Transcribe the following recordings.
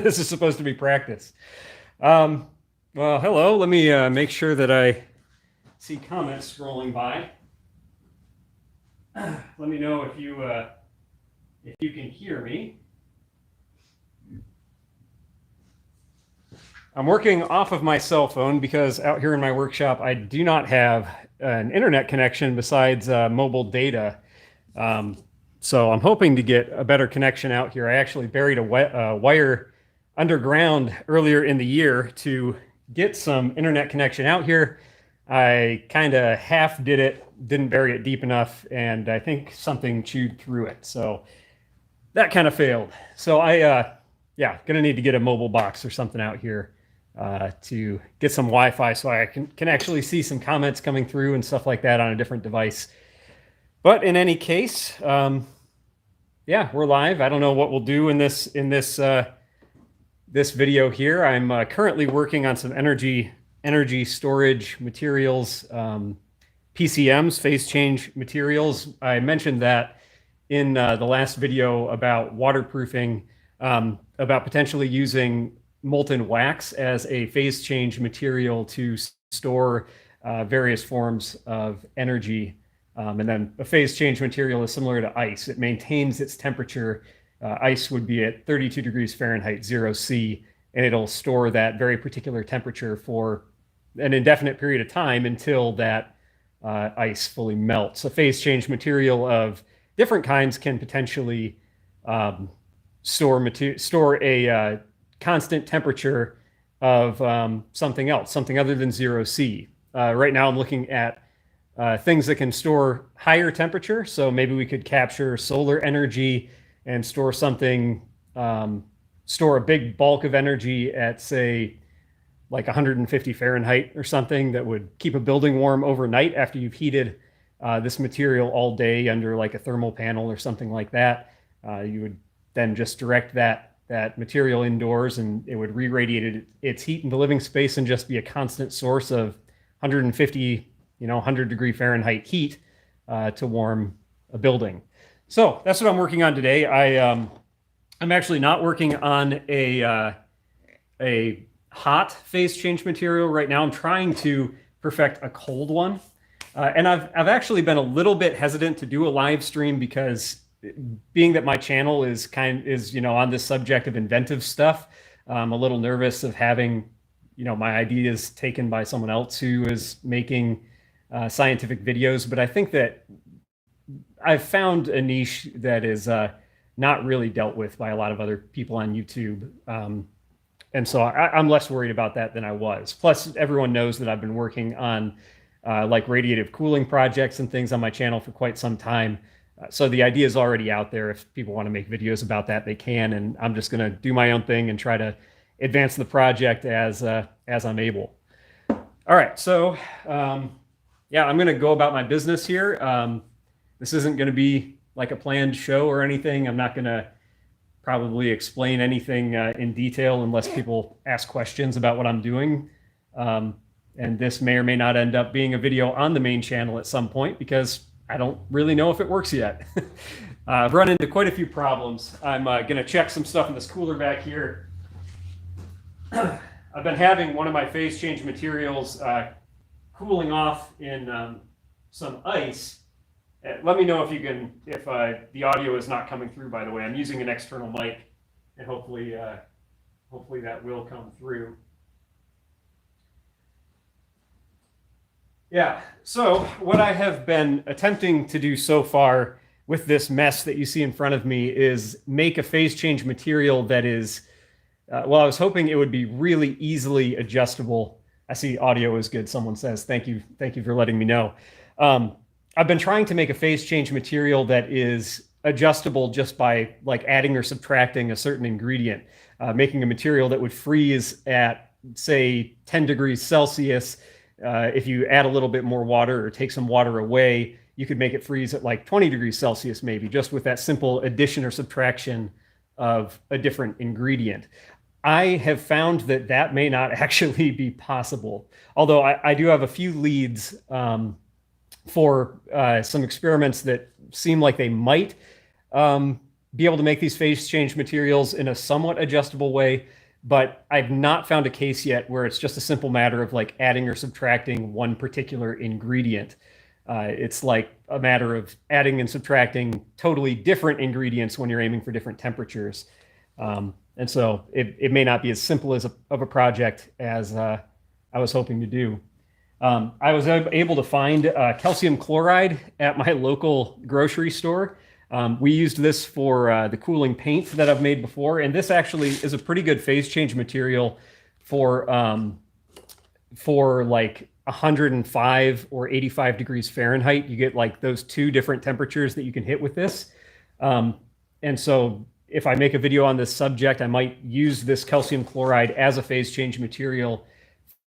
This is supposed to be practice. Um, well, hello. Let me make sure that I see comments scrolling by. Let me know if you can hear me. I'm working off of my cell phone because out here in my workshop, I do not have an internet connection besides mobile data. So I'm hoping to get a better connection out here. I actually buried a wire underground earlier in the year to get some internet connection out here. I kind of half did it, didn't bury it deep enough, and I think something chewed through it. So that kind of failed. So yeah, gonna need to get a mobile box or something out here to get some Wi-Fi so I can actually see some comments coming through and stuff like that on a different device. But in any case, yeah, we're live. I don't know what we'll do in this this video here. I'm currently working on some energy storage materials, PCMs, phase change materials. I mentioned that in the last video about waterproofing, about potentially using molten wax as a phase change material to store various forms of energy. And then a phase change material is similar to ice. It maintains its temperature. Ice would be at 32 degrees Fahrenheit, 0C, and it'll store that very particular temperature for an indefinite period of time until that ice fully melts. A phase change material of different kinds can potentially store a constant temperature of something else, something other than 0C. Right now I'm looking at things that can store higher temperature. So maybe we could capture solar energy and store something, store a big bulk of energy at, say, like 150 Fahrenheit or something that would keep a building warm overnight after you've heated this material all day under like a thermal panel or something like that. You would then just direct that material indoors and it would re-radiate its heat in the living space and just be a constant source of 150, 100 degree Fahrenheit heat to warm a building. So that's what I'm working on today. I'm actually not working on a hot phase change material right now. I'm trying to perfect a cold one. And I've actually been a little bit hesitant to do a live stream because being that my channel is on this subject of inventive stuff, I'm a little nervous of having, my ideas taken by someone else who is making scientific videos. But I think that I've found a niche that is not really dealt with by a lot of other people on YouTube. And so I'm less worried about that than I was. Plus, everyone knows that I've been working on like radiative cooling projects and things on my channel for quite some time. So the idea is already out there. If people want to make videos about that, they can. And I'm just going to do my own thing and try to advance the project as I'm able. All right. So yeah, I'm going to go about my business here. This isn't going to be like a planned show or anything. I'm not going to probably explain anything in detail unless people ask questions about what I'm doing. And this may or may not end up being a video on the main channel at some point because I don't really know if it works yet. I've run into quite a few problems. I'm going to check some stuff in this cooler back here. I've been having one of my phase change materials cooling off in some ice. Let me know if the audio is not coming through, by the way. I'm using an external mic, and hopefully that will come through. Yeah, so what I have been attempting to do so far with this mess that you see in front of me is make a phase change material that is, well, I was hoping it would be really easily adjustable. I see audio is good, someone says. Thank you for letting me know. I've been trying to make a phase change material that is adjustable just by like adding or subtracting a certain ingredient, making a material that would freeze at, say, 10 degrees Celsius. If you add a little bit more water or take some water away, you could make it freeze at like 20 degrees Celsius, maybe, just with that simple addition or subtraction of a different ingredient. I have found that may not actually be possible, although I do have a few leads for some experiments that seem like they might be able to make these phase change materials in a somewhat adjustable way, but I've not found a case yet where it's just a simple matter of like adding or subtracting one particular ingredient. It's like a matter of adding and subtracting totally different ingredients when you're aiming for different temperatures. And so it may not be as simple as of a project as I was hoping to do. I was able to find calcium chloride at my local grocery store. We used this for the cooling paint that I've made before, and this actually is a pretty good phase change material for like 105 or 85 degrees Fahrenheit. You get like those two different temperatures that you can hit with this. And so if I make a video on this subject, I might use this calcium chloride as a phase change material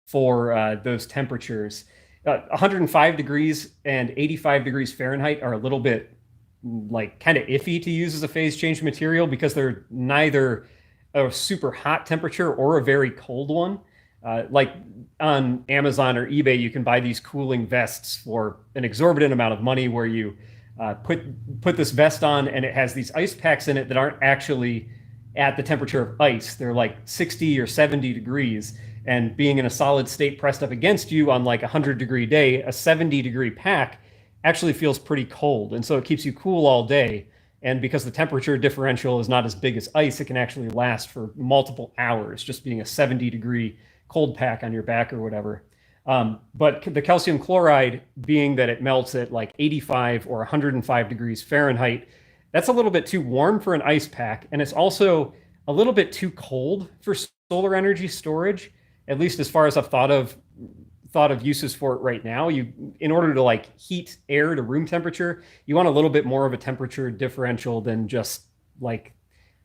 for those temperatures. 105 degrees and 85 degrees Fahrenheit are a little bit like kind of iffy to use as a phase change material because they're neither a super hot temperature or a very cold one. Like on Amazon or eBay, you can buy these cooling vests for an exorbitant amount of money where you put this vest on and it has these ice packs in it that aren't actually at the temperature of ice. They're like 60 or 70 degrees. And being in a solid state pressed up against you on like a 100-degree day, a 70-degree pack actually feels pretty cold. And so it keeps you cool all day. And because the temperature differential is not as big as ice, it can actually last for multiple hours, just being a 70-degree cold pack on your back or whatever. But the calcium chloride, being that it melts at like 85 or 105 degrees Fahrenheit, that's a little bit too warm for an ice pack. And it's also a little bit too cold for solar energy storage, at least as far as I've thought of uses for it right now. In order to like heat air to room temperature, you want a little bit more of a temperature differential than just like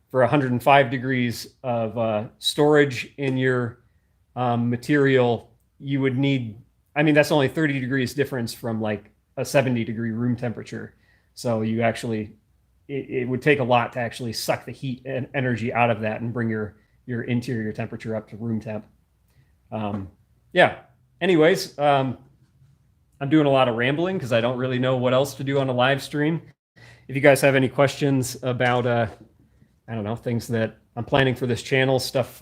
for 105 degrees of storage in your material. You would need, I mean, that's only 30 degrees difference from like a 70-degree room temperature. So you actually, it would take a lot to actually suck the heat and energy out of that and bring your interior temperature up to room temp. Yeah. Anyways, I'm doing a lot of rambling because I don't really know what else to do on a live stream. If you guys have any questions about, I don't know, things that I'm planning for this channel, stuff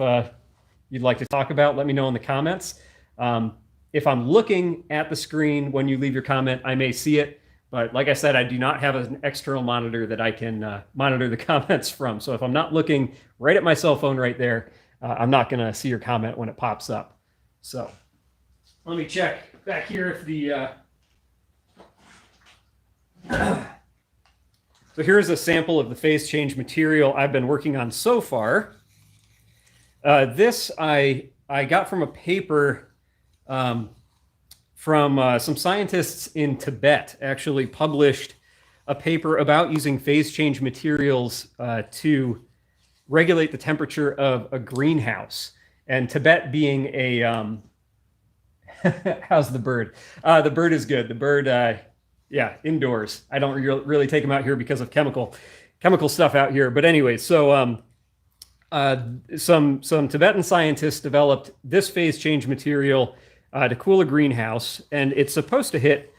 you'd like to talk about, let me know in the comments. If I'm looking at the screen when you leave your comment, I may see it. But like I said, I do not have an external monitor that I can monitor the comments from. So if I'm not looking right at my cell phone right there, I'm not going to see your comment when it pops up. So let me check back here if the... So here's a sample of the phase change material I've been working on so far. This I got from a paper from some scientists in Tibet, actually published a paper about using phase change materials to regulate the temperature of a greenhouse. And Tibet being a, how's the bird? The bird is good. The bird, yeah, indoors. I don't really take them out here because of chemical stuff out here. But anyway, so some Tibetan scientists developed this phase change material to cool a greenhouse, and it's supposed to hit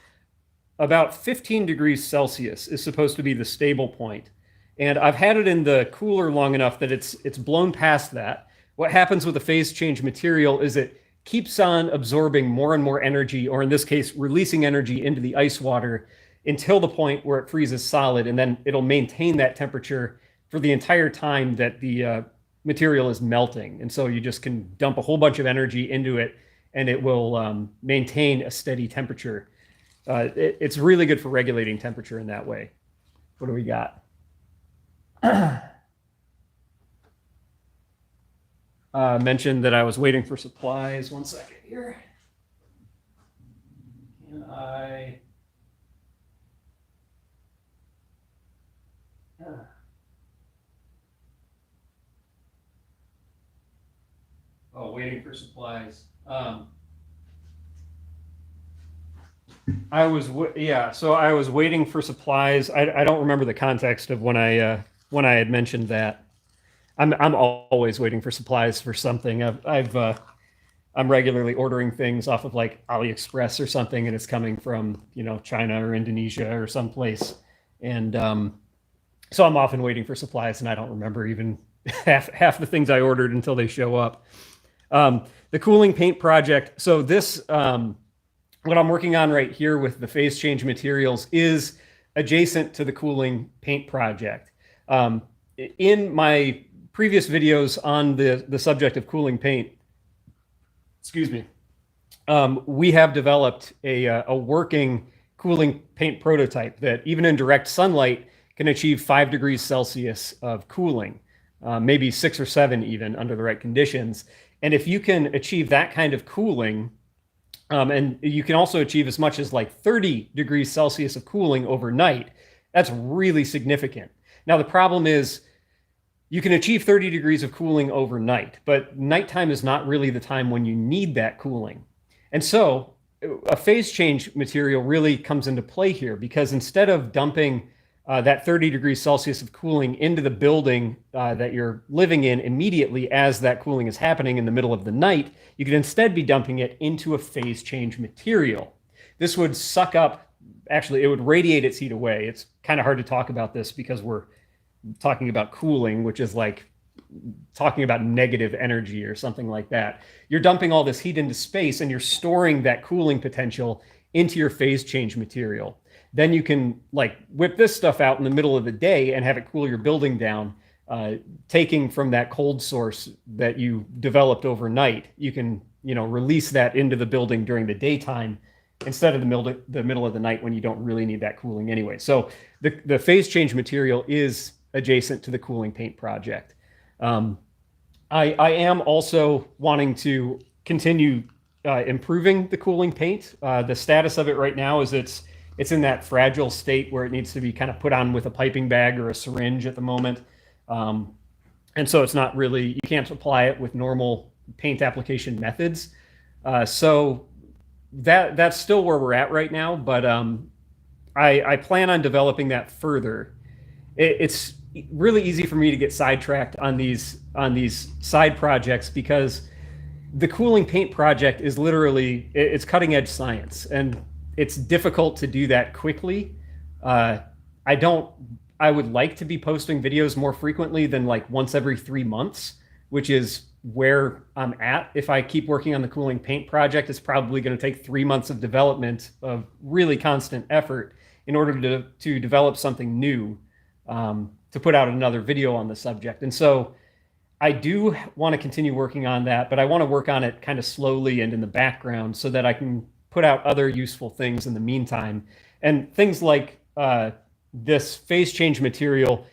about 15 degrees Celsius is supposed to be the stable point. And I've had it in the cooler long enough that it's blown past that. What happens with a phase change material is it keeps on absorbing more and more energy, or in this case, releasing energy into the ice water until the point where it freezes solid, and then it'll maintain that temperature for the entire time that the material is melting. And so you just can dump a whole bunch of energy into it, and it will maintain a steady temperature. It's really good for regulating temperature in that way. What do we got? Mentioned that I was waiting for supplies. 1 second here. Can I... Oh, waiting for supplies. So I was waiting for supplies. I don't remember the context of when I had mentioned that. I'm always waiting for supplies for something. I'm regularly ordering things off of like AliExpress or something, and it's coming from, you know, China or Indonesia or someplace. And So I'm often waiting for supplies, and I don't remember even half the things I ordered until they show up. The cooling paint project. So this, what I'm working on right here with the phase change materials is adjacent to the cooling paint project. In my previous videos on the subject of cooling paint, excuse me, we have developed a working cooling paint prototype that even in direct sunlight can achieve 5 degrees Celsius of cooling, maybe 6 or 7 even under the right conditions. And if you can achieve that kind of cooling, and you can also achieve as much as like 30 degrees Celsius of cooling overnight, that's really significant. Now, the problem is you can achieve 30 degrees of cooling overnight, but nighttime is not really the time when you need that cooling. And so a phase change material really comes into play here, because instead of dumping that 30 degrees Celsius of cooling into the building that you're living in immediately as that cooling is happening in the middle of the night, you could instead be dumping it into a phase change material. This would suck up, actually, it would radiate its heat away. It's kind of hard to talk about this because we're talking about cooling, which is like talking about negative energy or something like that. You're dumping all this heat into space and you're storing that cooling potential into your phase change material. Then you can like whip this stuff out in the middle of the day and have it cool your building down, taking from that cold source that you developed overnight. You can, release that into the building during the daytime instead of the middle of the night when you don't really need that cooling anyway. So the phase change material is adjacent to the cooling paint project. I am also wanting to continue improving the cooling paint. The status of it right now is it's in that fragile state where it needs to be kind of put on with a piping bag or a syringe at the moment. And so it's not really, you can't apply it with normal paint application methods. So that's still where we're at right now, but I plan on developing that further. It's really easy for me to get sidetracked on these side projects because the cooling paint project is literally, it's cutting edge science, and it's difficult to do that quickly. I would like to be posting videos more frequently than like once every 3 months, which is where I'm at. If I keep working on the cooling paint project, it's probably going to take 3 months of development of really constant effort in order to develop something new, to put out another video on the subject. And so I do want to continue working on that, but I want to work on it kind of slowly and in the background so that I can put out other useful things in the meantime. And things like this phase change material,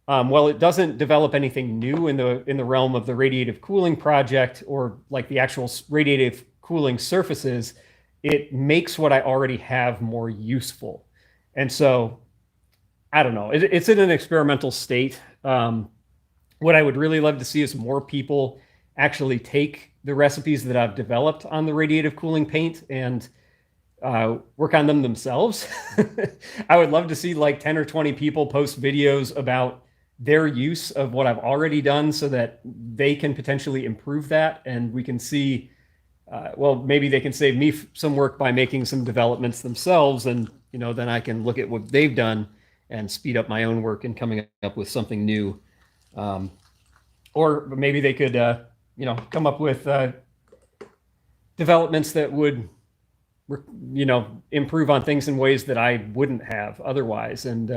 while it doesn't develop anything new in the realm of the radiative cooling project or like the actual radiative cooling surfaces, it makes what I already have more useful. And so I don't know, it's in an experimental state. What I would really love to see is more people actually take the recipes that I've developed on the radiative cooling paint and work on them themselves. I would love to see like 10 or 20 people post videos about their use of what I've already done so that they can potentially improve that. And we can see, well, maybe they can save me some work by making some developments themselves. And, then I can look at what they've done and speed up my own work in coming up with something new. Or maybe they could, come up with developments that would, improve on things in ways that I wouldn't have otherwise. And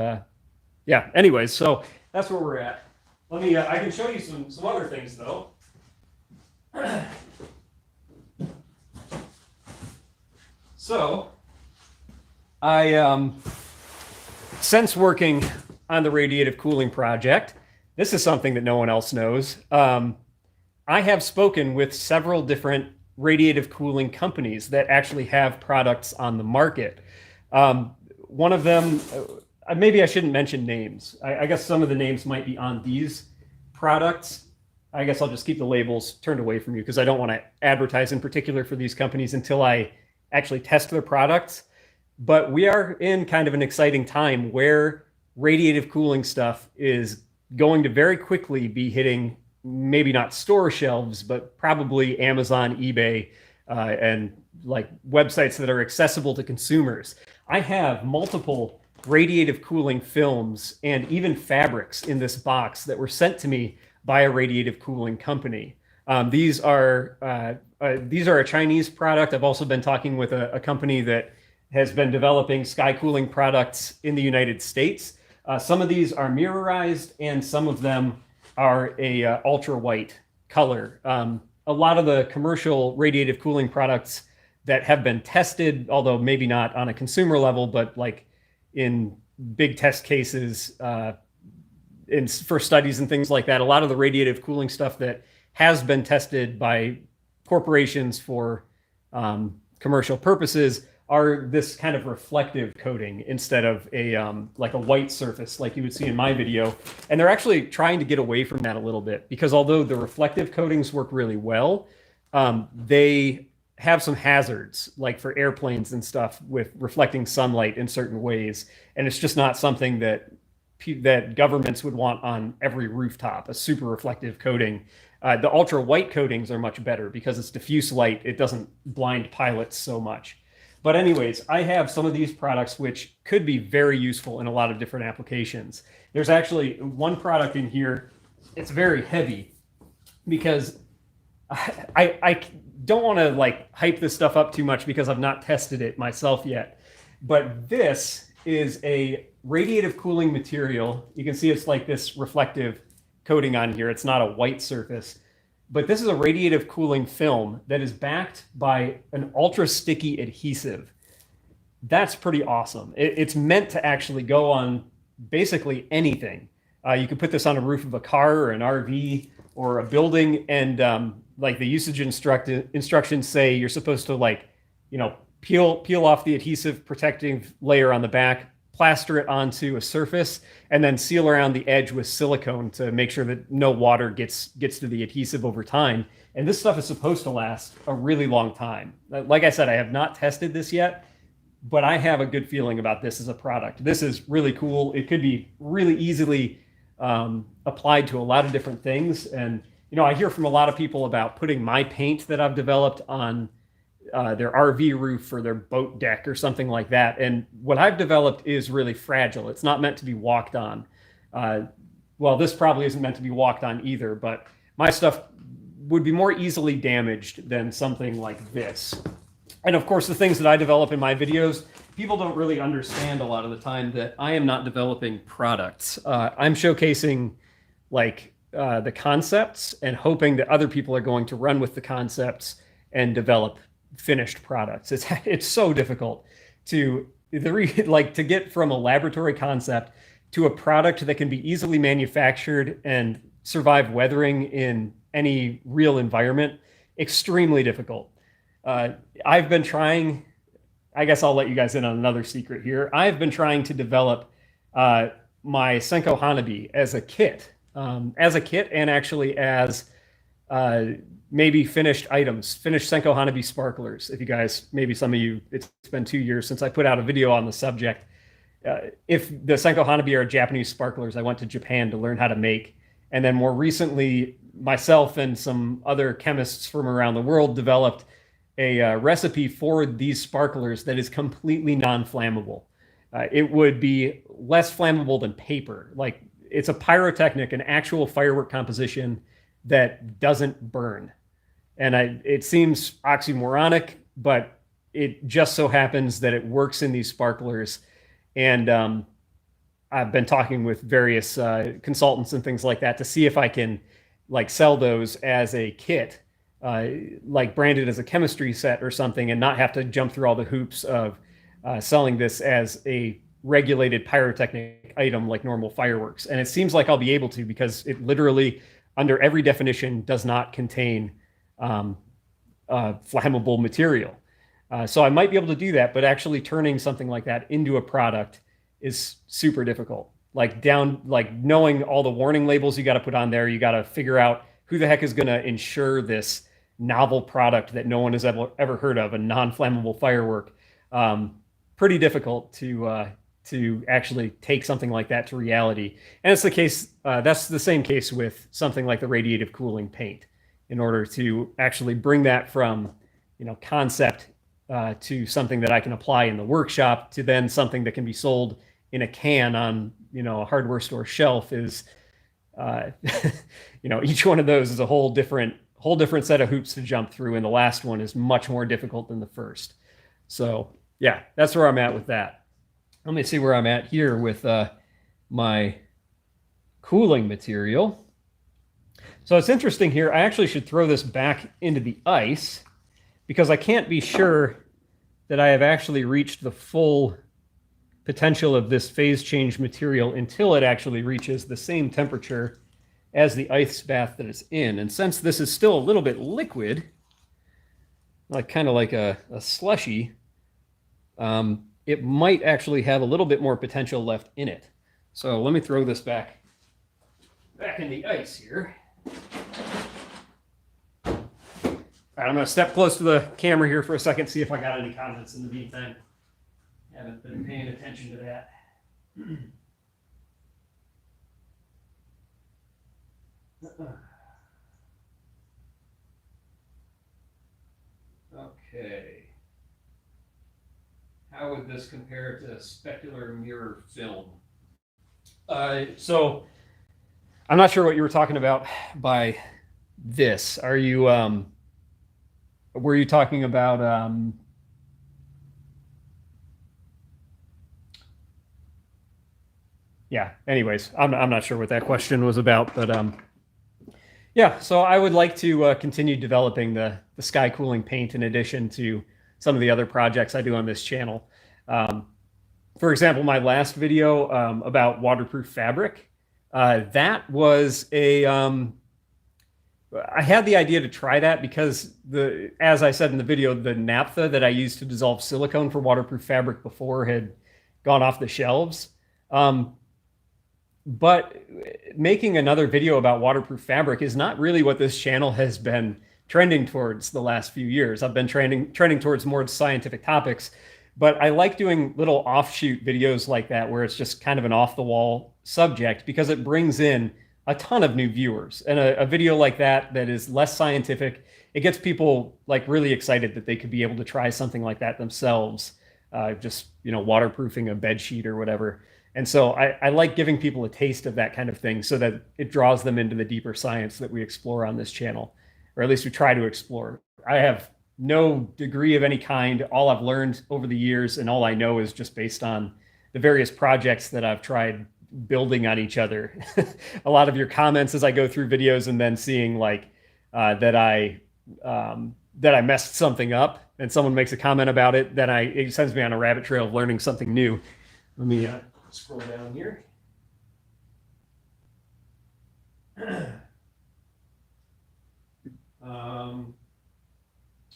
yeah, anyways, so that's where we're at. Let me, I can show you some other things though. So I, since working on the radiative cooling project, this is something that no one else knows. I have spoken with several different radiative cooling companies that actually have products on the market. One of them, maybe I shouldn't mention names. I guess some of the names might be on these products. I guess I'll just keep the labels turned away from you because I don't want to advertise in particular for these companies until I actually test their products. But we are in kind of an exciting time where radiative cooling stuff is going to very quickly be hitting maybe not store shelves, but probably Amazon, eBay, and like websites that are accessible to consumers. I have multiple radiative cooling films and even fabrics in this box that were sent to me by a radiative cooling company. These are a Chinese product. I've also been talking with a company that has been developing sky cooling products in the United States. Some of these are mirrorized, and some of them are a ultra white color. A lot of the commercial radiative cooling products that have been tested, although maybe not on a consumer level, but like in big test cases, for studies and things like that, a lot of the radiative cooling stuff that has been tested by corporations for commercial purposes are this kind of reflective coating instead of a like a white surface like you would see in my video. And they're actually trying to get away from that a little bit, because although the reflective coatings work really well, they have some hazards, like for airplanes and stuff, with reflecting sunlight in certain ways. And it's just not something that governments would want on every rooftop, a super reflective coating. The ultra white coatings are much better because it's diffuse light. It doesn't blind pilots so much. But anyways, I have some of these products which could be very useful in a lot of different applications. There's actually one product in here. It's very heavy because I don't want to like hype this stuff up too much because I've not tested it myself yet. But this is a radiative cooling material. You can see it's like this reflective coating on here. It's not a white surface. But this is a radiative cooling film that is backed by an ultra sticky adhesive. That's pretty awesome. It's meant to actually go on basically anything. You could put this on a roof of a car or an RV or a building, and like the usage instructions say, you're supposed to like, you know, peel off the adhesive protective layer on the back, plaster it onto a surface, and then seal around the edge with silicone to make sure that no water gets to the adhesive over time. And this stuff is supposed to last a really long time. Like I said, I have not tested this yet, but I have a good feeling about this as a product. This is really cool. It could be really easily applied to a lot of different things. And, you know, I hear from a lot of people about putting my paint that I've developed on their RV roof or their boat deck or something like that. And what I've developed is really fragile. It's not meant to be walked on. Well, this probably isn't meant to be walked on either, but my stuff would be more easily damaged than something like this. And of course, the things that I develop in my videos, people don't really understand a lot of the time that I am not developing products. I'm showcasing like the concepts and hoping that other people are going to run with the concepts and develop finished products. It's so difficult to get from a laboratory concept to a product that can be easily manufactured and survive weathering in any real environment. Extremely difficult. I've been trying, I guess I'll let you guys in on another secret here. I've been trying to develop my Senko Hanabi as a kit and actually as maybe finished items, finished Senko Hanabi sparklers. If you guys, maybe some of you, it's been 2 years since I put out a video on the subject. If the Senko Hanabi are Japanese sparklers, I went to Japan to learn how to make. And then more recently, myself and some other chemists from around the world developed a recipe for these sparklers that is completely non-flammable. It would be less flammable than paper. Like, it's a pyrotechnic, an actual firework composition that doesn't burn. And it seems oxymoronic, but it just so happens that it works in these sparklers. And I've been talking with various consultants and things like that to see if I can like sell those as a kit, like branded as a chemistry set or something, and not have to jump through all the hoops of selling this as a regulated pyrotechnic item like normal fireworks. And it seems like I'll be able to, because it literally, under every definition, does not contain flammable material. So I might be able to do that, but actually turning something like that into a product is super difficult. Like knowing all the warning labels you got to put on there, you got to figure out who the heck is going to insure this novel product that no one has ever heard of, a non-flammable firework. Pretty difficult to actually take something like that to reality. And it's the case, that's the same case with something like the radiative cooling paint. In order to actually bring that from, concept to something that I can apply in the workshop, to then something that can be sold in a can on, a hardware store shelf is, each one of those is a whole different set of hoops to jump through. And the last one is much more difficult than the first. So yeah, that's where I'm at with that. Let me see where I'm at here with my cooling material. So it's interesting here. I actually should throw this back into the ice because I can't be sure that I have actually reached the full potential of this phase change material until it actually reaches the same temperature as the ice bath that it's in. And since this is still a little bit liquid, kind of like a slushy, it might actually have a little bit more potential left in it. So let me throw this back in the ice here. All right, I'm going to step close to the camera here for a second, see if I got any comments in the meantime. Haven't been paying attention to that. Okay. How would this compare to specular mirror film? So I'm not sure what you were talking about by this. Are you, were you talking about, yeah, anyways, I'm not sure what that question was about, but yeah, so I would like to continue developing the sky cooling paint in addition to some of the other projects I do on this channel. For example, my last video about waterproof fabric, that was a, I had the idea to try that because as I said in the video, the naphtha that I used to dissolve silicone for waterproof fabric before had gone off the shelves. But making another video about waterproof fabric is not really what this channel has been trending towards the last few years. I've been trending towards more scientific topics, but I like doing little offshoot videos like that where it's just kind of an off-the-wall subject because it brings in a ton of new viewers. And a video like that is less scientific, it gets people like really excited that they could be able to try something like that themselves, just, waterproofing a bed sheet or whatever. And so I like giving people a taste of that kind of thing so that it draws them into the deeper science that we explore on this channel, or at least we try to explore. I have no degree of any kind. All I've learned over the years and all I know is just based on the various projects that I've tried building on each other. A lot of your comments as I go through videos and then seeing like that I messed something up and someone makes a comment about it, then it sends me on a rabbit trail of learning something new. Let me scroll down here.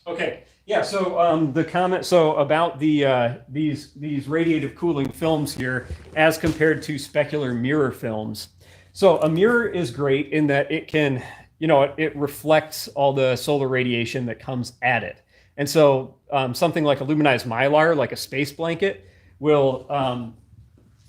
Okay, yeah. So the comment. So about the these radiative cooling films here, as compared to specular mirror films. So a mirror is great in that it can, it reflects all the solar radiation that comes at it, and so something like a luminized mylar, like a space blanket, will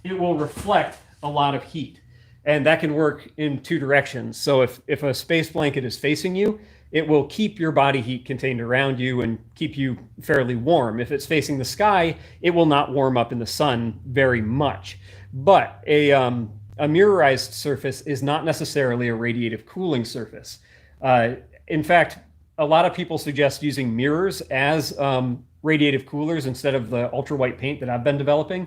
it will reflect a lot of heat, and that can work in two directions. So if a space blanket is facing you, it will keep your body heat contained around you and keep you fairly warm. If it's facing the sky, it will not warm up in the sun very much. But a mirrorized surface is not necessarily a radiative cooling surface. In fact, a lot of people suggest using mirrors as radiative coolers instead of the ultra white paint that I've been developing.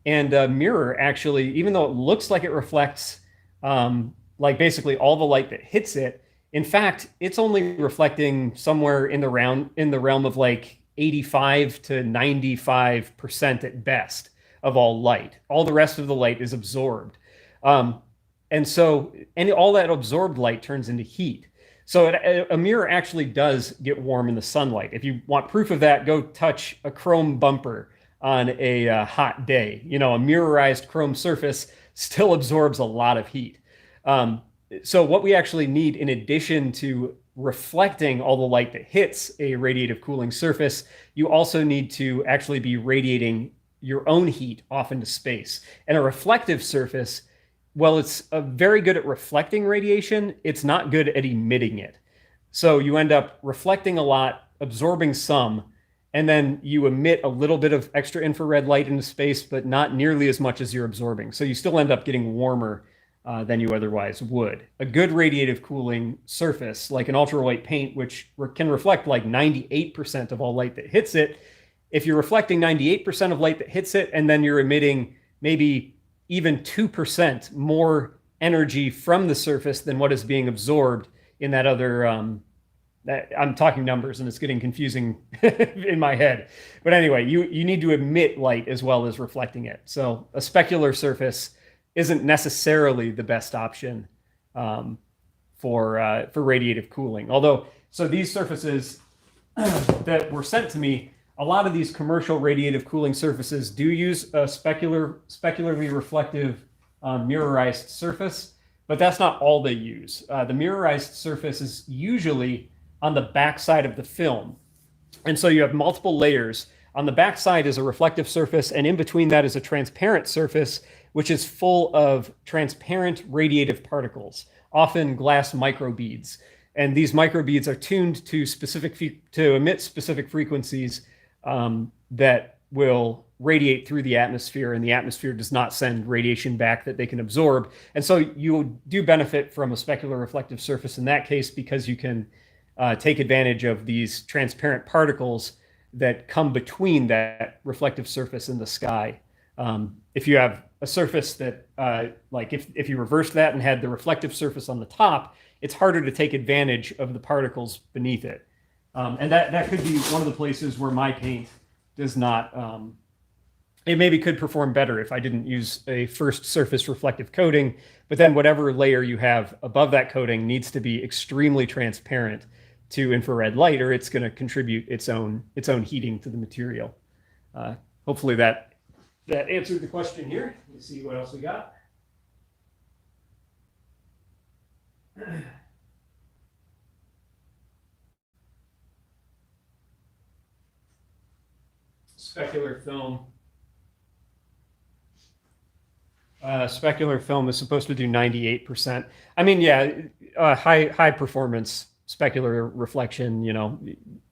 And a mirror actually, even though it looks like it reflects like basically all the light that hits it, in fact, it's only reflecting somewhere in the realm of like 85 to 95% at best of all light. All the rest of the light is absorbed. And all that absorbed light turns into heat. So a mirror actually does get warm in the sunlight. If you want proof of that, go touch a chrome bumper on a hot day. A mirrorized chrome surface still absorbs a lot of heat. So what we actually need, in addition to reflecting all the light that hits a radiative cooling surface, you also need to actually be radiating your own heat off into space. And a reflective surface, well, it's very good at reflecting radiation. It's not good at emitting it. So you end up reflecting a lot, absorbing some, and then you emit a little bit of extra infrared light into space, but not nearly as much as you're absorbing. So you still end up getting warmer than you otherwise would. A good radiative cooling surface, like an ultrawhite paint, which can reflect like 98% of all light that hits it, if you're reflecting 98% of light that hits it, and then you're emitting maybe even 2% more energy from the surface than what is being absorbed in that other, I'm talking numbers and it's getting confusing in my head. But anyway, you need to emit light as well as reflecting it. So a specular surface isn't necessarily the best option for radiative cooling. Although, so these surfaces that were sent to me, a lot of these commercial radiative cooling surfaces do use a specularly reflective mirrorized surface, but that's not all they use. The mirrorized surface is usually on the back side of the film. And so you have multiple layers. On the back side is a reflective surface, and in between that is a transparent surface, which is full of transparent radiative particles, often glass microbeads. And these microbeads are tuned to emit specific frequencies that will radiate through the atmosphere, and the atmosphere does not send radiation back that they can absorb. And so you do benefit from a specular reflective surface in that case, because you can take advantage of these transparent particles that come between that reflective surface and the sky. If you have a surface that, like if you reversed that and had the reflective surface on the top, it's harder to take advantage of the particles beneath it. And that could be one of the places where my paint does not, it maybe could perform better if I didn't use a first surface reflective coating, but then whatever layer you have above that coating needs to be extremely transparent to infrared light, or it's going to contribute its own heating to the material. Hopefully that answered the question here. Let's see what else we got. Specular film. Specular film is supposed to do 98%. I mean, yeah, high performance specular reflection. You know,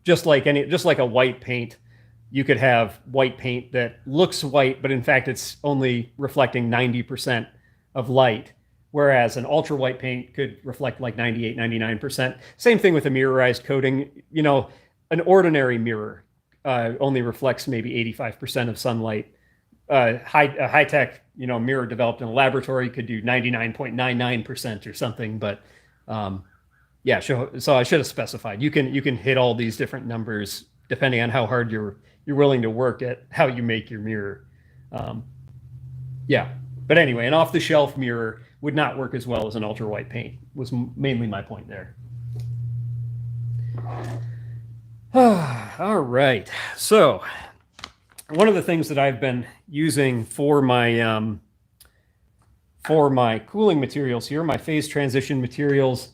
just like a white paint, you could have white paint that looks white, but in fact it's only reflecting 90% of light, whereas an ultra white paint could reflect like 98, 99%. Same thing with a mirrorized coating. You know, an ordinary mirror only reflects maybe 85% of sunlight. A high-tech, you know, mirror developed in a laboratory could do 99.99% or something. But yeah, so I should have specified. You can hit all these different numbers depending on how hard you're willing to work at how you make your mirror. Yeah, but anyway, an off-the-shelf mirror would not work as well as an ultra-white paint. Was mainly my point there. All right. So one of the things that I've been using for my cooling materials here, my phase transition materials,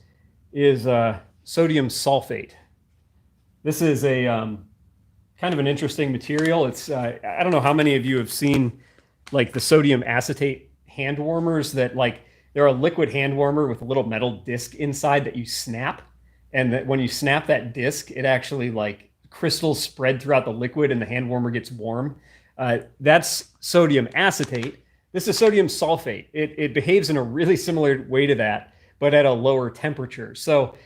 is sodium sulfate. This is a kind of an interesting material. It's I don't know how many of you have seen like the sodium acetate hand warmers that like they're a liquid hand warmer with a little metal disc inside that you snap. And that when you snap that disc, it actually like crystals spread throughout the liquid and the hand warmer gets warm. That's sodium acetate. This is sodium sulfate. It behaves in a really similar way to that, but at a lower temperature. So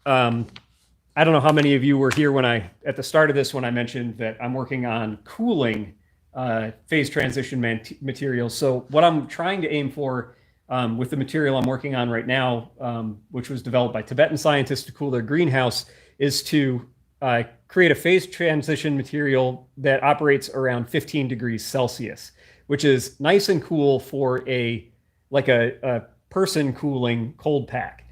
I don't know how many of you were here at the start of this when I mentioned that I'm working on cooling phase transition materials. So what I'm trying to aim for with the material I'm working on right now, which was developed by Tibetan scientists to cool their greenhouse, is to create a phase transition material that operates around 15 degrees Celsius, which is nice and cool for a person cooling cold pack.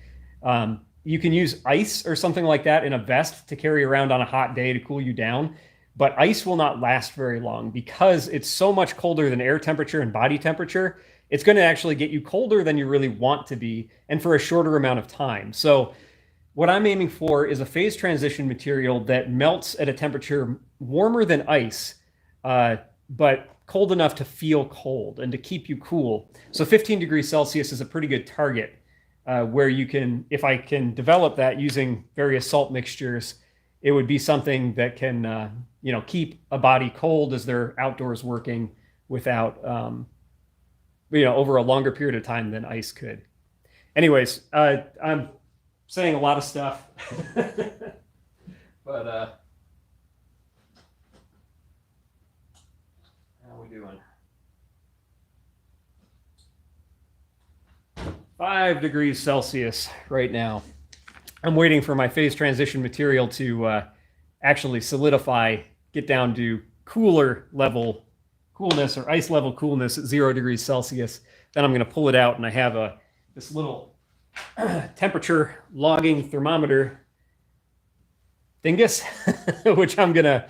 You can use ice or something like that in a vest to carry around on a hot day to cool you down, but ice will not last very long because it's so much colder than air temperature and body temperature. It's going to actually get you colder than you really want to be, and for a shorter amount of time. So what I'm aiming for is a phase transition material that melts at a temperature warmer than ice, but cold enough to feel cold and to keep you cool. So 15 degrees Celsius is a pretty good target where you can, if I can develop that using various salt mixtures, it would be something that can, keep a body cold as they're outdoors working without, over a longer period of time than ice could. Anyways, I'm saying a lot of stuff, but how are we doing? 5 degrees Celsius right now. I'm waiting for my phase transition material to actually solidify, get down to cooler level coolness or ice level coolness at 0 degrees Celsius. Then I'm going to pull it out, and I have this little temperature logging thermometer dingus, which I'm going to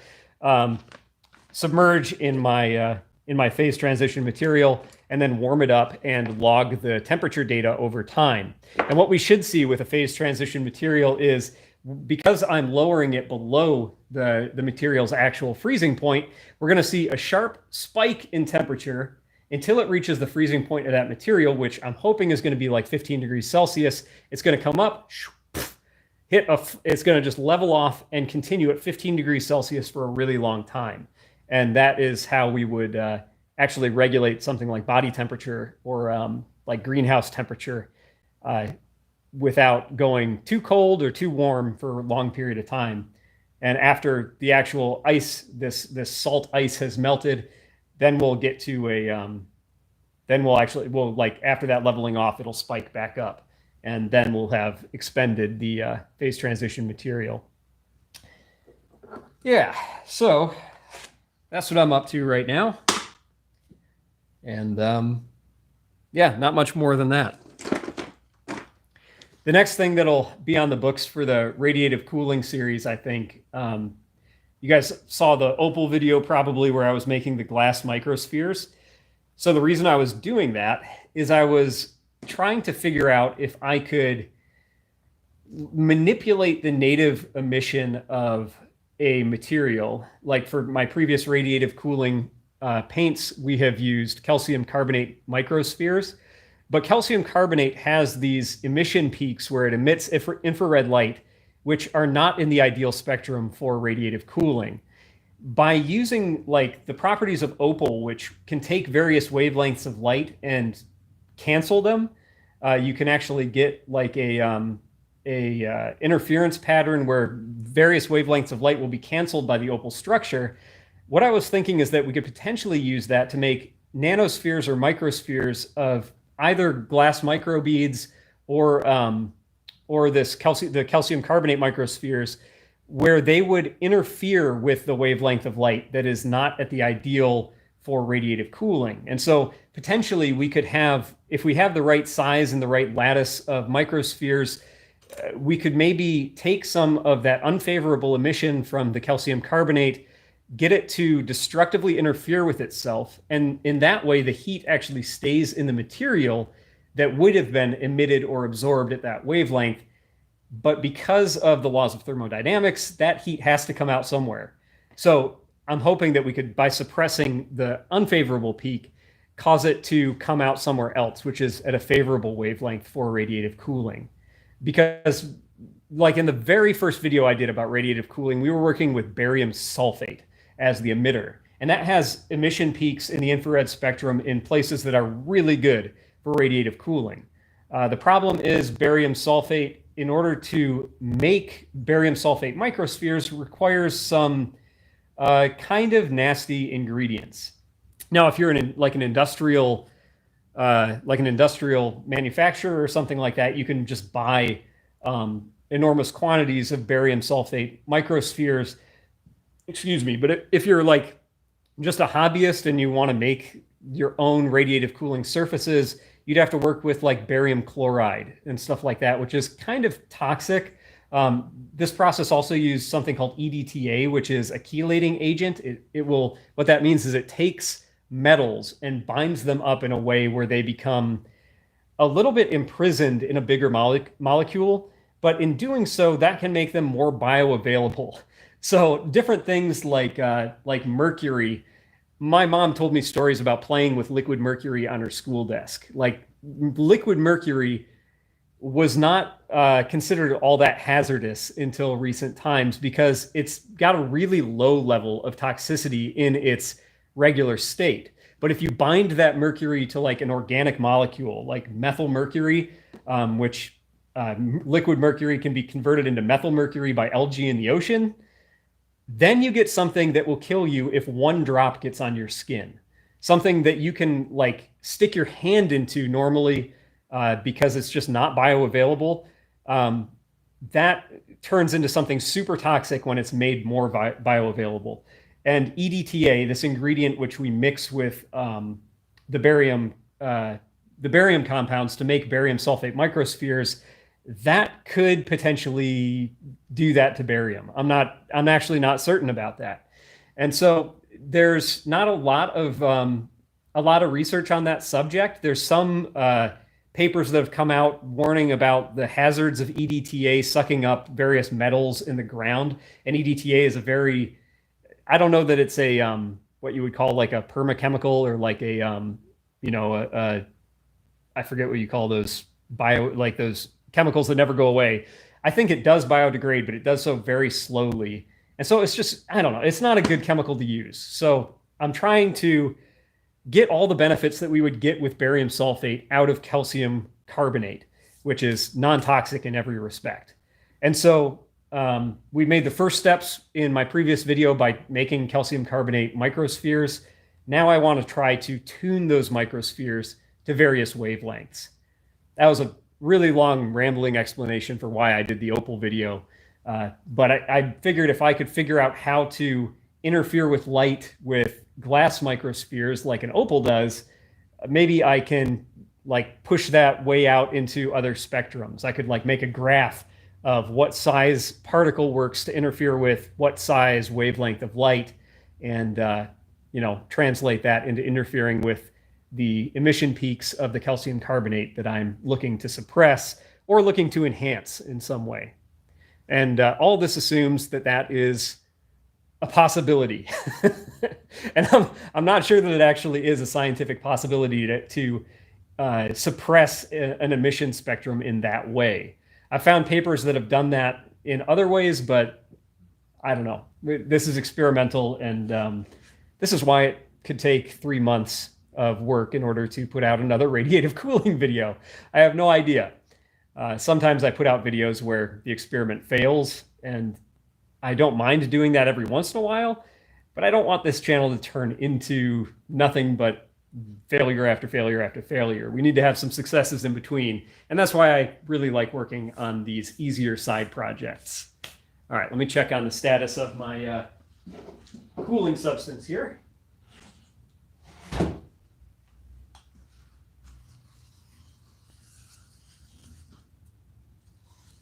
submerge in my phase transition material and then warm it up and log the temperature data over time. And what we should see with a phase transition material is, because I'm lowering it below the material's actual freezing point, we're going to see a sharp spike in temperature until it reaches the freezing point of that material, which I'm hoping is going to be like 15 degrees Celsius. It's going to come up, it's going to just level off and continue at 15 degrees Celsius for a really long time. And that is how we would actually regulate something like body temperature or like greenhouse temperature without going too cold or too warm for a long period of time. And after the actual ice, this salt ice has melted, then we'll get to after that leveling off, it'll spike back up, and then we'll have expended the phase transition material. Yeah, so that's what I'm up to right now. And yeah, not much more than that. The next thing that'll be on the books for the radiative cooling series, I think, you guys saw the Opal video probably where I was making the glass microspheres. So the reason I was doing that is I was trying to figure out if I could manipulate the native emission of a material. Like for my previous radiative cooling paints, we have used calcium carbonate microspheres, but calcium carbonate has these emission peaks where it emits infrared light, which are not in the ideal spectrum for radiative cooling. By using like the properties of Opal, which can take various wavelengths of light and cancel them, you can actually get like a interference pattern where various wavelengths of light will be canceled by the Opal structure. What I was thinking is that we could potentially use that to make nanospheres or microspheres of either glass microbeads or the calcium carbonate microspheres, where they would interfere with the wavelength of light that is not at the ideal for radiative cooling. And so potentially we could have, if we have the right size and the right lattice of microspheres, we could maybe take some of that unfavorable emission from the calcium carbonate, get it to destructively interfere with itself. And in that way, the heat actually stays in the material that would have been emitted or absorbed at that wavelength. But because of the laws of thermodynamics, that heat has to come out somewhere. So I'm hoping that we could, by suppressing the unfavorable peak, cause it to come out somewhere else, which is at a favorable wavelength for radiative cooling. Because like in the very first video I did about radiative cooling, we were working with barium sulfate as the emitter. And that has emission peaks in the infrared spectrum in places that are really good for radiative cooling. The problem is barium sulfate, in order to make barium sulfate microspheres, requires some kind of nasty ingredients. Now, if you're an industrial manufacturer or something like that, you can just buy enormous quantities of barium sulfate microspheres. Excuse me, but if you're like just a hobbyist and you want to make your own radiative cooling surfaces, you'd have to work with like barium chloride and stuff like that, which is kind of toxic. This process also uses something called EDTA, which is a chelating agent. What that means is it takes metals and binds them up in a way where they become a little bit imprisoned in a bigger molecule, but in doing so, that can make them more bioavailable. So different things like mercury. My mom told me stories about playing with liquid mercury on her school desk. Like liquid mercury was not considered all that hazardous until recent times because it's got a really low level of toxicity in its regular state. But if you bind that mercury to like an organic molecule, like methyl mercury, which liquid mercury can be converted into methyl mercury by algae in the ocean, then you get something that will kill you if one drop gets on your skin. Something that you can like stick your hand into normally because it's just not bioavailable. That turns into something super toxic when it's made more bioavailable. And EDTA, this ingredient which we mix with the barium compounds to make barium sulfate microspheres, that could potentially do that to barium. I'm actually not certain about that. And so there's not a lot of research on that subject. There's some papers that have come out warning about the hazards of EDTA sucking up various metals in the ground. And EDTA is a very, I don't know that it's a what you would call like a permachemical or like a I forget what you call those like those chemicals that never go away. I think it does biodegrade, but it does so very slowly. And so it's just, I don't know, it's not a good chemical to use. So I'm trying to get all the benefits that we would get with barium sulfate out of calcium carbonate, which is non-toxic in every respect. And so we made the first steps in my previous video by making calcium carbonate microspheres. Now I want to try to tune those microspheres to various wavelengths. That was a really long rambling explanation for why I did the opal video. But I figured if I could figure out how to interfere with light with glass microspheres like an opal does, maybe I can like push that way out into other spectrums. I could like make a graph of what size particle works to interfere with what size wavelength of light, and translate that into interfering with the emission peaks of the calcium carbonate that I'm looking to suppress or looking to enhance in some way. And all this assumes that that is a possibility. And I'm not sure that it actually is a scientific possibility to suppress an emission spectrum in that way. I found papers that have done that in other ways, but I don't know. This is experimental, and this is why it could take 3 months of work in order to put out another radiative cooling video. I have no idea. Sometimes I put out videos where the experiment fails, and I don't mind doing that every once in a while, but I don't want this channel to turn into nothing but failure after failure after failure. We need to have some successes in between, and that's why I really like working on these easier side projects. All right, let me check on the status of my cooling substance here.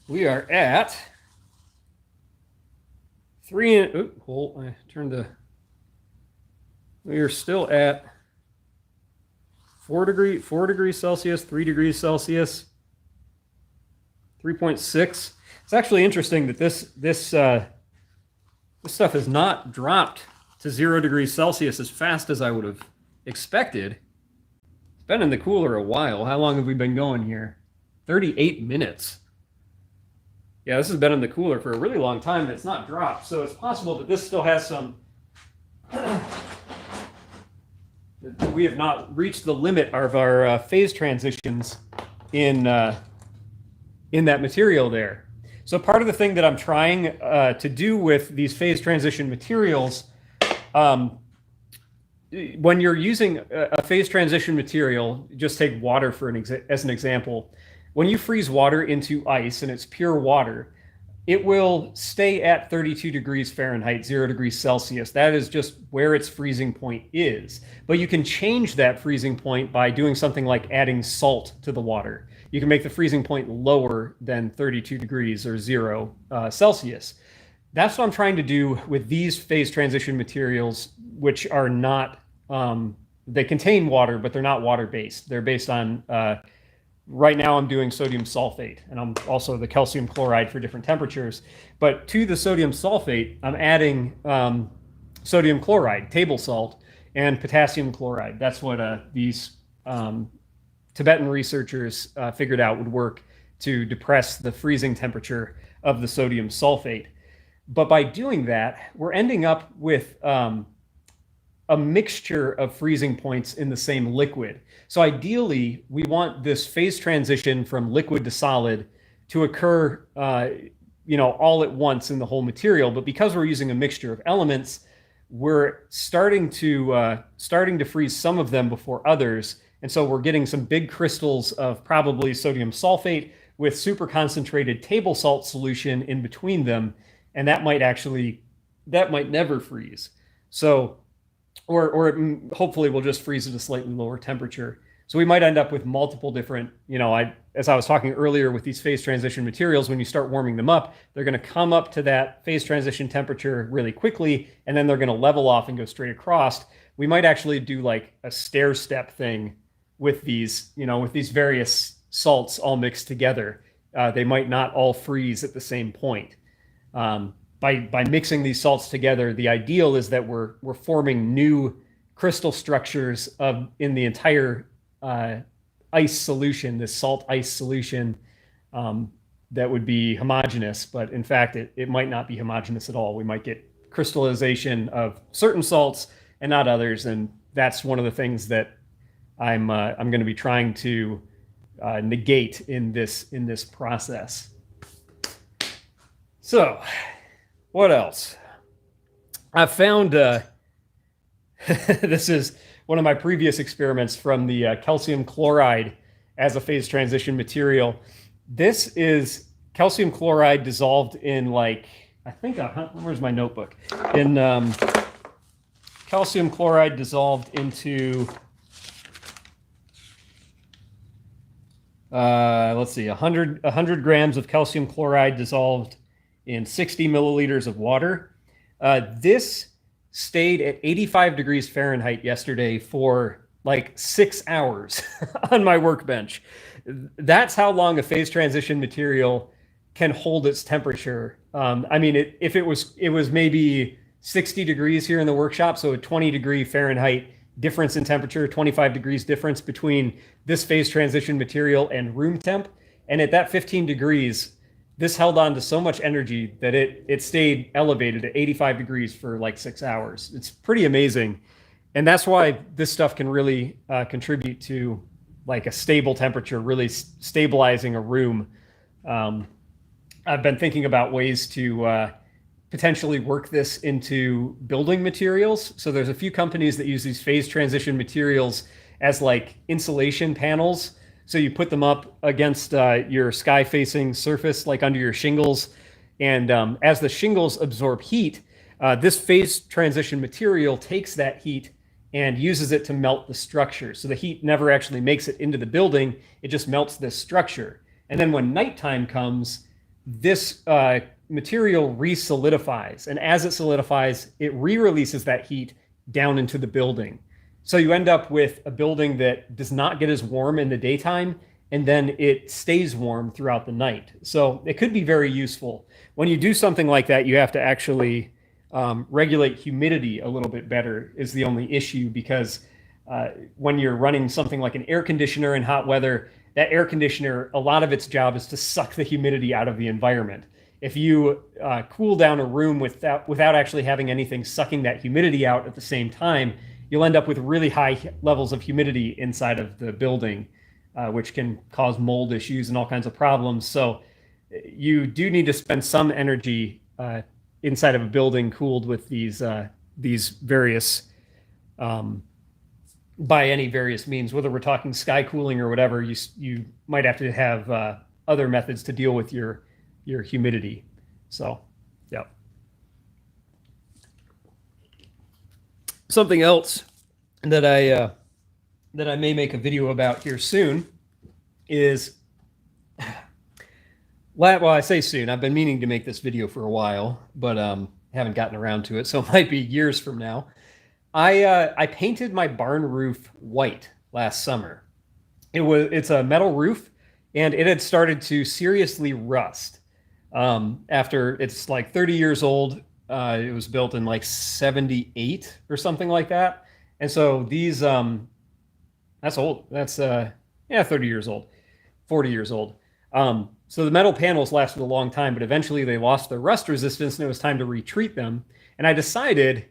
We are at we are still at 4 degrees Celsius, 3 degrees Celsius, 3.6. It's actually interesting that this stuff has not dropped to 0 degrees Celsius as fast as I would have expected. It's been in the cooler a while. How long have we been going here? 38 minutes. Yeah, this has been in the cooler for a really long time, and it's not dropped. So it's possible that this still has some... we have not reached the limit of our phase transitions in that material there. So part of the thing that I'm trying to do with these phase transition materials, when you're using a phase transition material, just take water as an example. When you freeze water into ice and it's pure water, it will stay at 32 degrees Fahrenheit, 0 degrees Celsius. That is just where its freezing point is. But you can change that freezing point by doing something like adding salt to the water. You can make the freezing point lower than 32 degrees or 0 Celsius. That's what I'm trying to do with these phase transition materials, which are not, they contain water, but they're not water-based. They're based on... right now I'm doing sodium sulfate, and I'm also the calcium chloride for different temperatures. But to the sodium sulfate, I'm adding sodium chloride, table salt, and potassium chloride. That's what these Tibetan researchers figured out would work to depress the freezing temperature of the sodium sulfate. But by doing that, we're ending up with a mixture of freezing points in the same liquid. So ideally, we want this phase transition from liquid to solid to occur, all at once in the whole material. But because we're using a mixture of elements, we're starting to freeze some of them before others, and so we're getting some big crystals of probably sodium sulfate with super concentrated table salt solution in between them, and that might never freeze. So or it hopefully will just freeze at a slightly lower temperature. So we might end up with multiple different, as I was talking earlier with these phase transition materials, when you start warming them up, they're going to come up to that phase transition temperature really quickly, and then they're going to level off and go straight across. We might actually do like a stair step thing with these, with these various salts all mixed together. They might not all freeze at the same point. By mixing these salts together, the ideal is that we're forming new crystal structures in the entire ice solution, this salt ice solution, that would be homogeneous, but in fact it might not be homogeneous at all. We might get crystallization of certain salts and not others, and that's one of the things that I'm going to be trying to negate in this process. So, what else? I found this is one of my previous experiments from the calcium chloride as a phase transition material. This is calcium chloride dissolved in where's my notebook? In calcium chloride dissolved into, let's see, 100 grams of calcium chloride dissolved in 60 milliliters of water. This stayed at 85 degrees Fahrenheit yesterday for like 6 hours on my workbench. That's how long a phase transition material can hold its temperature. If it was maybe 60 degrees here in the workshop, so a 20 degree Fahrenheit difference in temperature, 25 degrees difference between this phase transition material and room temp. And at that 15 degrees, this held on to so much energy that it stayed elevated at 85 degrees for like 6 hours. It's pretty amazing. And that's why this stuff can really contribute to like a stable temperature, really stabilizing a room. I've been thinking about ways to potentially work this into building materials. So there's a few companies that use these phase transition materials as like insulation panels. So you put them up against your sky-facing surface, like under your shingles. And as the shingles absorb heat, this phase transition material takes that heat and uses it to melt the structure. So the heat never actually makes it into the building. It just melts this structure. And then when nighttime comes, this material re-solidifies. And as it solidifies, it re-releases that heat down into the building. So you end up with a building that does not get as warm in the daytime, and then it stays warm throughout the night. So it could be very useful. When you do something like that, you have to actually regulate humidity a little bit better is the only issue, because when you're running something like an air conditioner in hot weather, that air conditioner, a lot of its job is to suck the humidity out of the environment. If you cool down a room without actually having anything sucking that humidity out at the same time, you'll end up with really high levels of humidity inside of the building, which can cause mold issues and all kinds of problems. So you do need to spend some energy inside of a building cooled with these various, by any various means, whether we're talking sky cooling or whatever. You might have to have other methods to deal with your humidity. So, yeah. Something else that I may make a video about here soon is, well, I say soon. I've been meaning to make this video for a while, but haven't gotten around to it, so it might be years from now. I painted my barn roof white last summer. It's a metal roof, and it had started to seriously rust. After it's like 30 years old. It was built in like 78 or something like that. And so these, that's old. That's, 30 years old, 40 years old. So the metal panels lasted a long time, but eventually they lost their rust resistance and it was time to retreat them. And I decided,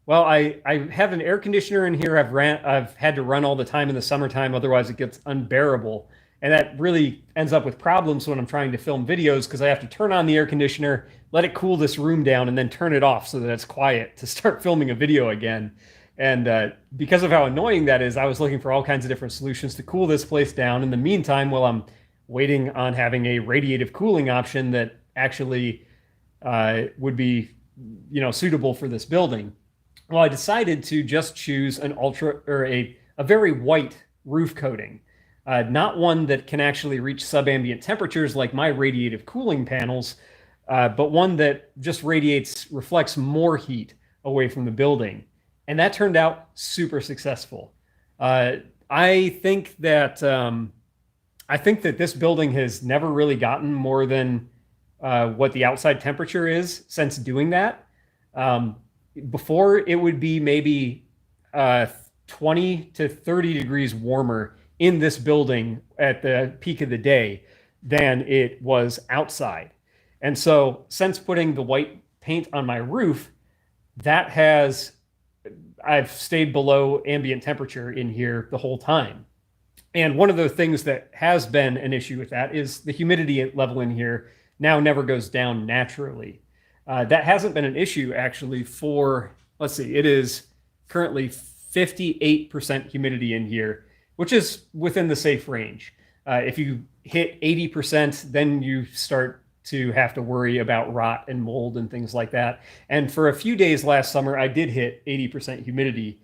well, I have an air conditioner in here. I've had to run all the time in the summertime, otherwise it gets unbearable. And that really ends up with problems when I'm trying to film videos because I have to turn on the air conditioner, let it cool this room down, and then turn it off so that it's quiet to start filming a video again. And because of how annoying that is, I was looking for all kinds of different solutions to cool this place down. In the meantime, while I'm waiting on having a radiative cooling option that actually would be, suitable for this building. Well, I decided to just choose an a very white roof coating, not one that can actually reach subambient temperatures like my radiative cooling panels, but one that just reflects more heat away from the building. And that turned out super successful. I think that this building has never really gotten more than what the outside temperature is since doing that. Before, it would be maybe 20 to 30 degrees warmer in this building at the peak of the day than it was outside. And so since putting the white paint on my roof, I've stayed below ambient temperature in here the whole time. And one of the things that has been an issue with that is the humidity level in here now never goes down naturally. That hasn't been an issue actually for, let's see, it is currently 58% humidity in here, which is within the safe range. If you hit 80%, then you start to have to worry about rot and mold and things like that. And for a few days last summer, I did hit 80% humidity,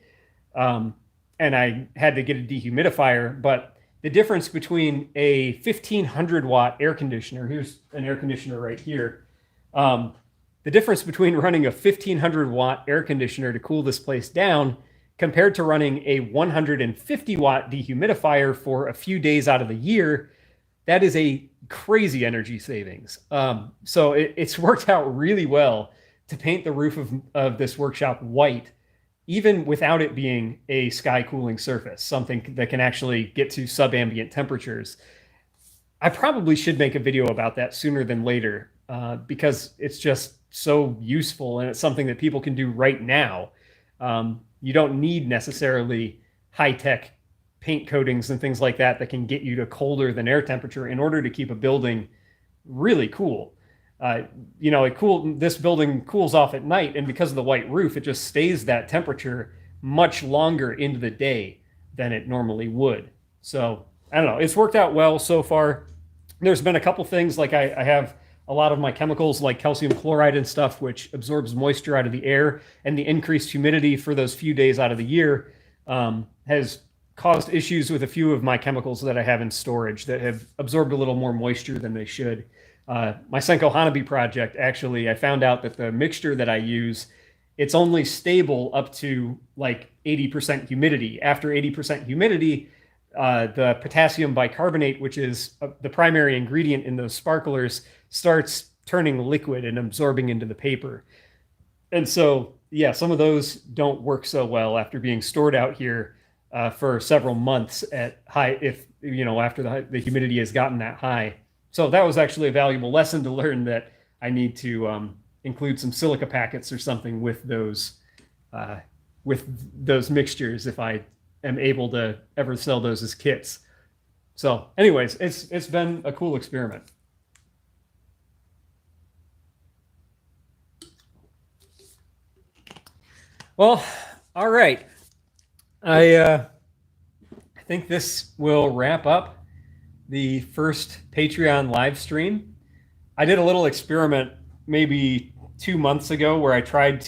and I had to get a dehumidifier. But the difference between a 1500 watt air conditioner, here's an air conditioner right here. The difference between running a 1500 watt air conditioner to cool this place down compared to running a 150 watt dehumidifier for a few days out of the year, that is a crazy energy savings. So it's worked out really well to paint the roof of this workshop white, even without it being a sky cooling surface, something that can actually get to subambient temperatures. I probably should make a video about that sooner than later, because it's just so useful and it's something that people can do right now. You don't need necessarily high-tech paint coatings and things like that can get you to colder than air temperature in order to keep a building really cool. This building cools off at night, and because of the white roof, it just stays that temperature much longer into the day than it normally would. So I don't know, it's worked out well so far. There's been a couple things, like I have a lot of my chemicals like calcium chloride and stuff, which absorbs moisture out of the air, and the increased humidity for those few days out of the year has caused issues with a few of my chemicals that I have in storage that have absorbed a little more moisture than they should. My Senko Hanabi project, actually, I found out that the mixture that I use, it's only stable up to like 80% humidity. After 80% humidity, the potassium bicarbonate, which is the primary ingredient in those sparklers, starts turning liquid and absorbing into the paper. And so, yeah, some of those don't work so well after being stored out here for several months at high, after the humidity has gotten that high. So that was actually a valuable lesson to learn, that I need to include some silica packets or something with those mixtures if I am able to ever sell those as kits. So anyways, it's been a cool experiment. Well, all right. I think this will wrap up the first Patreon live stream. I did a little experiment maybe 2 months ago where I tried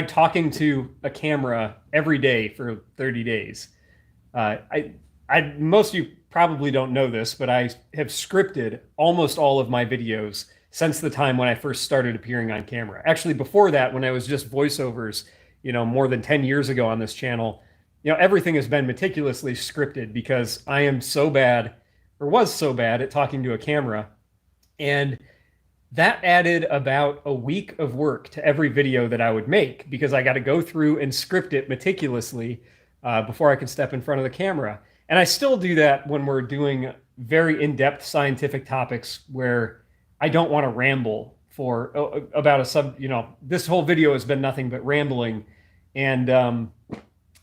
talking to a camera every day for 30 days. Most of you probably don't know this, but I have scripted almost all of my videos since the time when I first started appearing on camera. Actually, before that, when I was just voiceovers, more than 10 years ago on this channel, everything has been meticulously scripted because I am so bad, or was so bad, at talking to a camera. And that added about a week of work to every video that I would make, because I got to go through and script it meticulously before I could step in front of the camera. And I still do that when we're doing very in-depth scientific topics where I don't want to ramble for about a this whole video has been nothing but rambling, and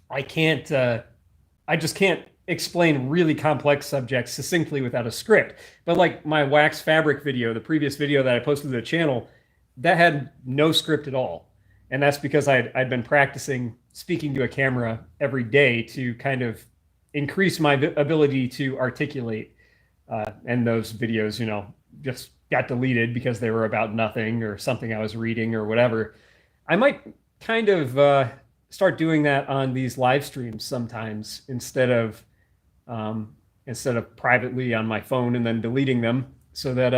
I can't I just can't explain really complex subjects succinctly without a script. But like my wax fabric video, the previous video that I posted to the channel, that had no script at all. And that's because I'd been practicing speaking to a camera every day to kind of increase my ability to articulate. And those videos, just got deleted because they were about nothing or something I was reading or whatever. I might kind of start doing that on these live streams sometimes instead of privately on my phone and then deleting them, so that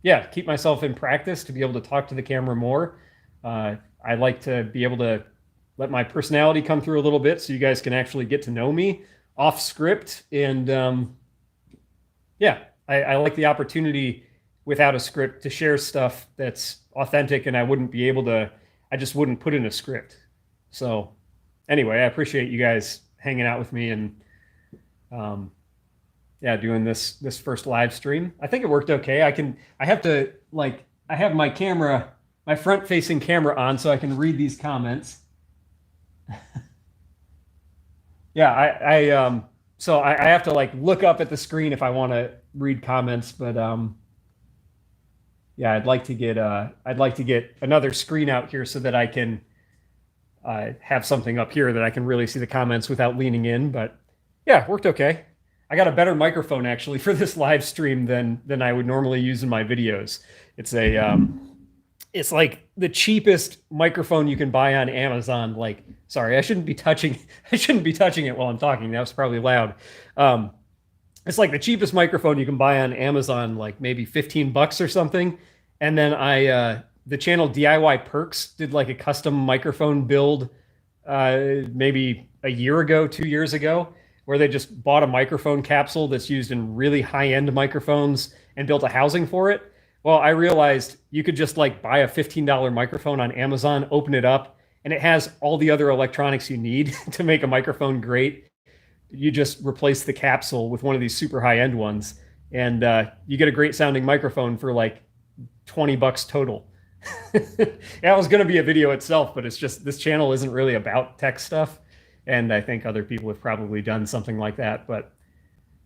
yeah, keep myself in practice to be able to talk to the camera more. I like to be able to let my personality come through a little bit so you guys can actually get to know me off script. And yeah, I like the opportunity without a script to share stuff that's authentic and I just wouldn't put in a script. So anyway, I appreciate you guys hanging out with me and yeah, doing this first live stream. I think it worked okay. I have my front facing camera on so I can read these comments. Yeah, so I have to like look up at the screen if I want to read comments, but yeah, I'd like to get another screen out here so that I can have something up here that I can really see the comments without leaning in. But yeah, worked okay. I got a better microphone actually for this live stream than I would normally use in my videos. It's like the cheapest microphone you can buy on Amazon. Like, sorry, I shouldn't be touching it while I'm talking. That was probably loud. It's like the cheapest microphone you can buy on Amazon, like maybe $15 or something. And then the channel DIY Perks did like a custom microphone build maybe a year ago, 2 years ago, where they just bought a microphone capsule that's used in really high-end microphones and built a housing for it. Well, I realized you could just like buy a $15 microphone on Amazon, open it up, and it has all the other electronics you need to make a microphone great. You just replace the capsule with one of these super high-end ones, and you get a great sounding microphone for like $20 total. That was going to be a video itself, but it's just this channel isn't really about tech stuff, and I think other people have probably done something like that. But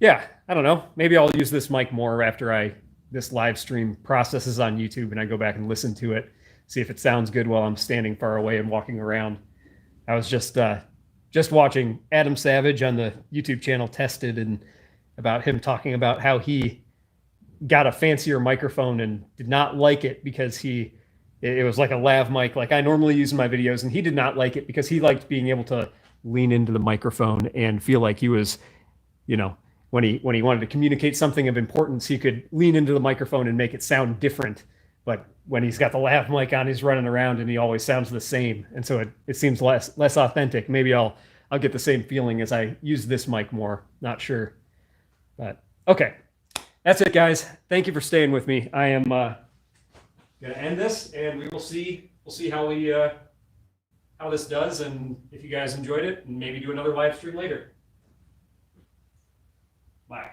yeah, I don't know. Maybe I'll use this mic more after this live stream processes on YouTube and I go back and listen to it, see if it sounds good while I'm standing far away and walking around. I was just watching Adam Savage on the YouTube channel Tested, and about him talking about how he got a fancier microphone and did not like it because it was like a lav mic like I normally use in my videos, and he did not like it because he liked being able to lean into the microphone and feel like he was, when he wanted to communicate something of importance, he could lean into the microphone and make it sound different. But when he's got the lav mic on, he's running around and he always sounds the same. And so it seems less authentic. Maybe I'll get the same feeling as I use this mic more. Not sure. But okay. That's it, guys. Thank you for staying with me. I am going to end this, and we'll see how this does, and if you guys enjoyed it, and maybe do another live stream later. Bye.